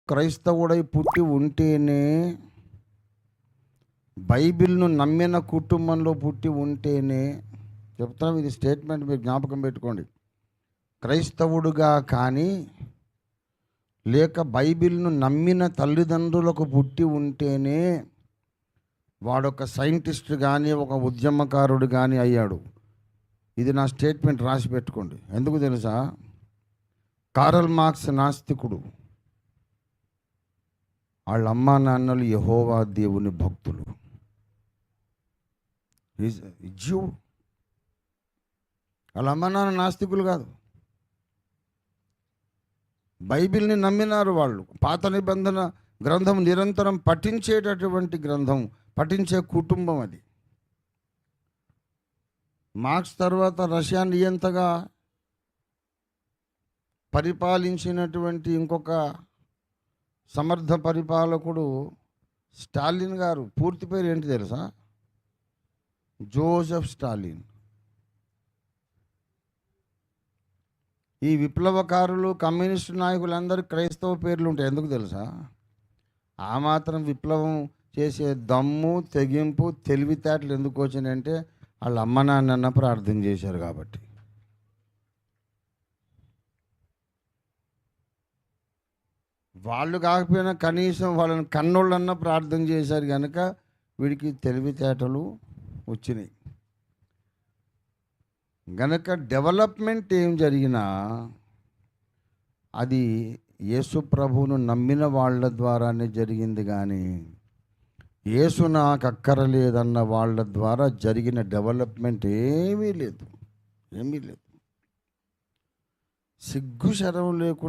క్రైస్తవుడై పుట్టి ఉంటేనే, బైబిల్ను నమ్మిన కుటుంబంలో పుట్టి ఉంటేనే, చెప్తాం ఇది స్టేట్మెంట్ మీరు జ్ఞాపకం పెట్టుకోండి. క్రైస్తవుడుగా కానీ లేక బైబిల్ను నమ్మిన తల్లిదండ్రులకు పుట్టి ఉంటేనే వాడొక సైంటిస్ట్ కానీ ఒక ఉద్యమకారుడు కానీ అయ్యాడు. ఇది నా స్టేట్మెంట్ రాసి పెట్టుకోండి. ఎందుకు తెలుసా? కారల్ మార్క్స్ నాస్తికుడు, వాళ్ళ అమ్మా నాన్నలు యెహోవా దేవుని భక్తులు. జ్యూ వాళ్ళ అమ్మా నాన్న నాస్తికులు కాదు, బైబిల్ని నమ్మినారు వాళ్ళు. పాత నిబంధన గ్రంథం నిరంతరం పఠించేటటువంటి గ్రంథం, పఠించే కుటుంబం అది. మార్క్స్ తర్వాత రష్యా నియంతగా పరిపాలించినటువంటి ఇంకొక సమర్థ పరిపాలకుడు స్టాలిన్ గారు. పూర్తి పేరు ఏంటి తెలుసా? Joseph Stalin. ఈ విప్లవకారులు కమ్యూనిస్టు నాయకులందరూ క్రైస్తవ పేర్లు ఉంటాయి. ఎందుకు తెలుసా? ఆ మాత్రం విప్లవం చేసే దమ్ము, తెగింపు, తెలివితేటలు ఎందుకు వచ్చినాయంటే వాళ్ళ అమ్మ నాన్న ప్రార్థన చేశారు కాబట్టి. వాళ్ళు కాకపోయినా కనీసం వాళ్ళని కన్నోళ్ళన్నా ప్రార్థన చేశారు కనుక వీడికి తెలివితేటలు వచ్చినాయి. గనక డెవలప్మెంట్ ఏం జరిగినా అది యేసు ప్రభువును నమ్మిన వాళ్ళ ద్వారానే జరిగింది. కానీ యేసు నాకు అక్కరలేదన్న వాళ్ళ ద్వారా జరిగిన డెవలప్మెంట్ ఏమీ లేదు. సిగ్గు శరం లేకుండా